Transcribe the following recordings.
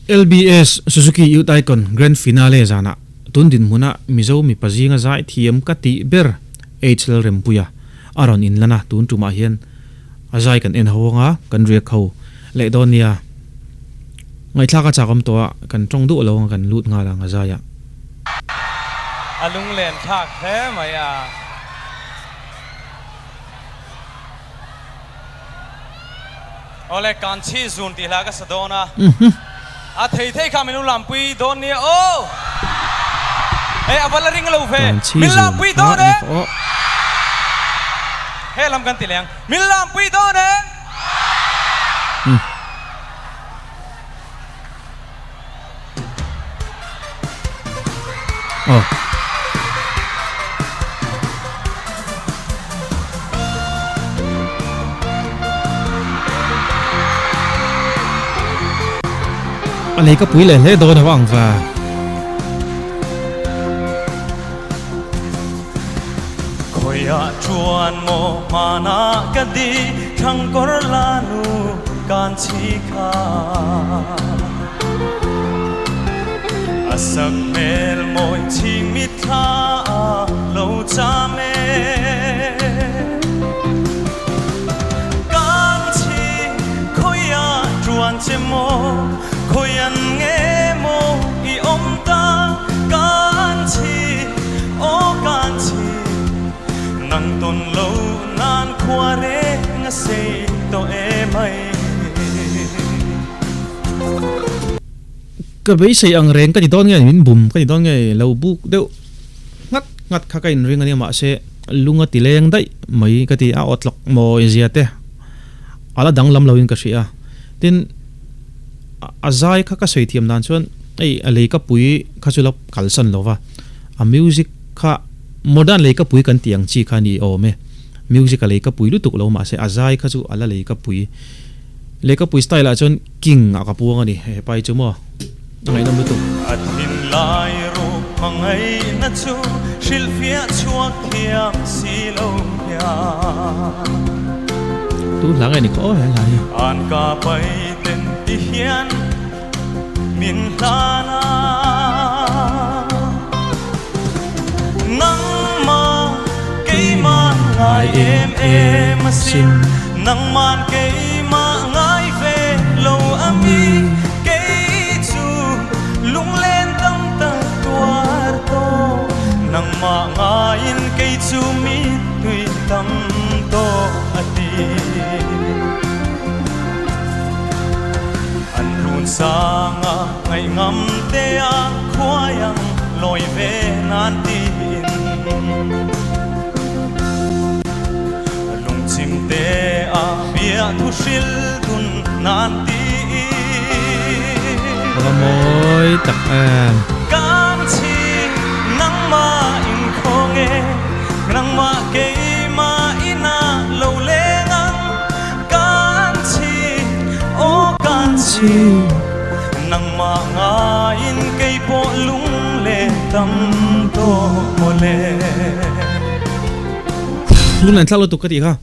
LBS Suzuki Youth Icon Grand Finale zana tundin muna mizo mi pazinga zai thiam kati ber HL rempuya aron in lana tun tuma hian azai kan en hawanga kan rek ho le donia ngai thla ka chakam to kan tong du lo kan lut nga la ngazaya alung len thak the maya ole kan chi zun ti la ka sadona a thei kha menu lampui don ni o e avala ring lo fe min lampui don de he lam kan ti leng min lampui don de oh lấy cái bụi lên lấy đồ nó vàng và khoi a chuan mo mana ka di thang kor lanu kan chi kha asak mel moi chi mi tha lo cha me kan chi khoi a chuan che mo khoi an nghe mo i om ta kan chi o kan chi nang ton lo nan khwa re nga sei to e mai cái bấy xây ang reng cái gì đó nghe mình bùm cái gì đó nghe lâu buk đeo ngắt ngắt khá cái reng này mà sẽ lunga tileng đấy mấy cái gì à ọt lọc mò gì thế ala dang lam lâu in cái gì à tin azai khá cái xây thiam nan chuan ấy lấy cái bụi khá chú lộc kalsan lo va a music khá modern lấy cái bụi kan tiang chi khá ni o me music lấy cái bụi lu tuk lo mà sẽ azai khá chú ala lấy cái bụi style là chuan king à cái buông anh đi pai chú mo ngày năm tu atin lai ru mangai na chu shil fia chuak thiam si lo ya tu lắng này có hay là an ka pai ten ti hian min lana nang ma ke ma ngai em sin nang man ke ma ngai ve lo ami nang ma ngain kay chumit tui tam to ati an run sanga ngai ngam te a khoyang loi ve nan tin lung chim te a bia thu sil dun nan ti môi tập kan chi nang ma in khonge nang ma ke ma ina lo le ngang kan chi o kan chi nang ma nga in ke po lung le tam to mo le lung nan thalo tu ka ti kha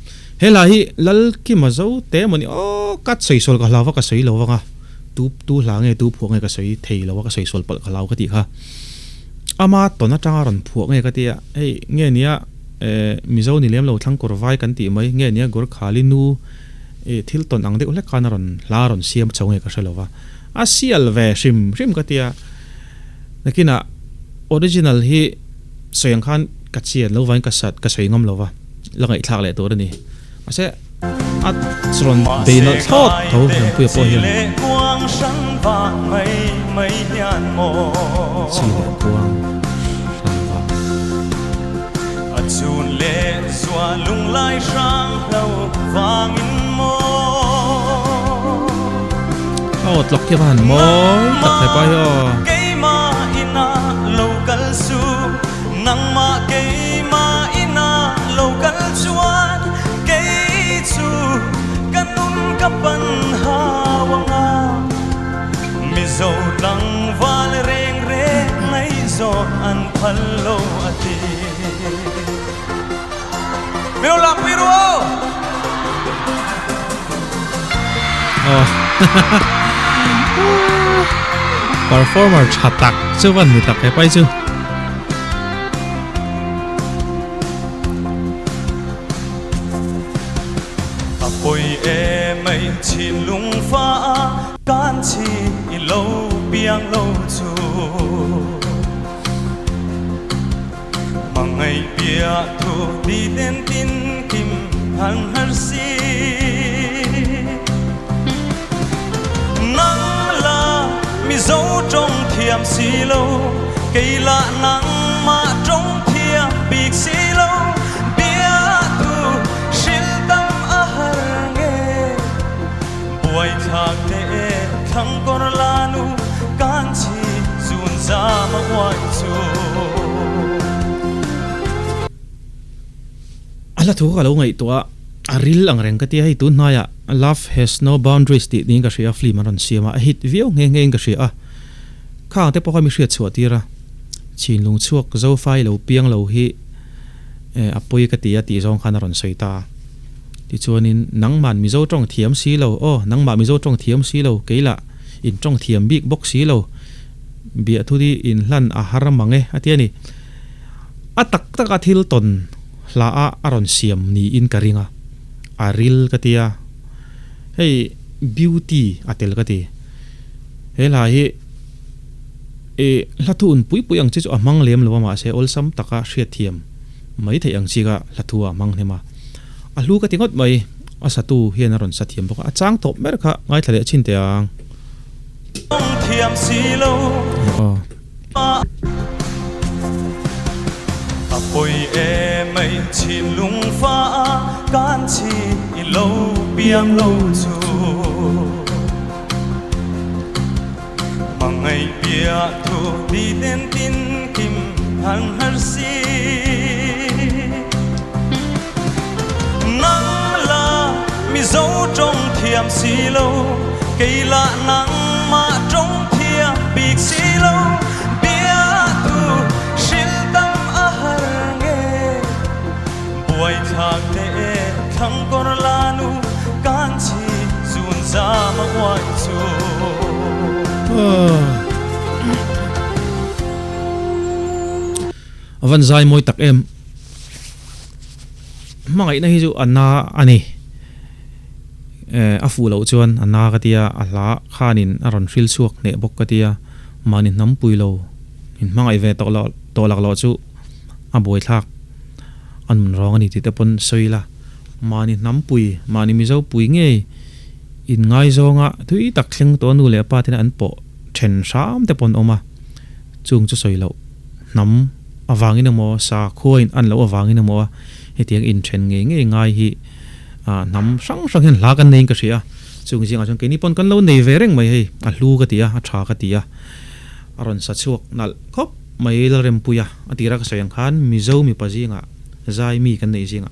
hela hi lal ki ma zo te mani o kat sei sol ka lawa ka sei lo wa tu la nge tu phuak nge ka sei thei lo ka sei sol pal ka law ka ti kha ama to na tanga ron phuak nge ka ti a ei nge nia mizo ni lem lo thlang kor vai kan ti mai nge nia gor khali nu thil ton ang de ule kana ron la ron siam chau nge ka selawa a sial ve shim ka ti a nakina original hi soyang khan ka chian lo vain ka sat ka sei ngam lo wa langai thak le to ni ase at sron de no thot tho pu po hian sang vàng mây mây hian mo chi le puang a chun le zua lung lai sang lo vang in mo out lok ke ban moi tak thai pa yo ke ma ina local su nang ma ke ma ina local chuan ke chu kanun kapan hawanga mizo lang val reng reng nai zo an phallo ati meu la piro oh performer chatak chuan mi tak ke pai chu Ôi em ấy chỉ lung pha can chi lâu biang lâu chu mà ngày bia thu đi đến tin kim hằng hằng si nắng là mi dấu trong thiềm xì lâu cây lạ nắng mà trong thiềm bịt xì lâu bia thu xin tâm ahar nghe buổi thạc để thăng con lanu can chi dùn ra mà hoài chu ala thu ka lo ngai to aril ang reng ka ti hai tu na ya love has no boundaries ti ning ka ria fli maron siama hit view nge nge ka ria khang te po mi hriat chuat tira chin lung chuak zo fai lo piang lo hi apoi ka ti ati zong khan ron soita ti chuanin nangman mi zo tong thiam si lo nang ma mi zo tong thiam si lo keila in tong thiam big box si lo bia thu di in hlan a har mange atiani atak taka thil ton la a aron siam ni in karinga aril katia hey beauty atel kati hela hi lathu un pui pui ang chi chu amang lem lo ma se ol sam taka hriat thiam mai thei ang chi ga lathu amang hema alu ka tingot mai asatu hian aron sathiam boka achang top mer kha ngai thale chin te ang thiam si lo ôi em ấy chỉ lung pha can chi lâu biang lâu chu mà ngày bia thu đi đến tin kim hằng hằng si nắng là mi dấu trong thiềm si lâu cây lạ nắng mà trong thiềm bịt si lâu bia thu xin tâm ahar nghe buổi thạc để thăng con lanu can chi dùn ra mà hoài chu van zai moi tak em mangai na hi chu anna ani afu lo chuan anna katia ala khanin aron ril suak ne bok katia manin nam puilo in mangai ve to lak lo chu aboi thak an rong ani ti te pon soila mani nam pui mani mi zo pui nge in ngai zonga thui tak thleng to nu le pa tin an po then sam te pon oma chung chu soilo nam awangin mo sa khoin an lo awangin mo hetiang in then nge nge ngai hi nam sang sang hen la kan nei ka ria chung jinga chung ke ni pon kan lo nei ve reng mai hei a hlu ka tia a tha ka tia aron sa chuak nal khop mai la rem puya atira ka sayang khan mi zo mi pajinga zai mi kan nei jinga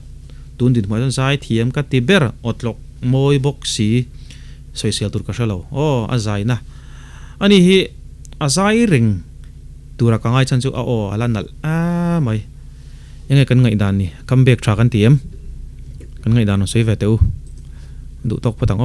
tun din mai zai thiam ka ti ber otlok moi bok si social tur ka shalo a zai na ani hi a zai ring tura ka ngai chan chu alanal mai yang kan ngai dan ni comeback tha kan tiam kan ngai dan no sei ve teu du tok patang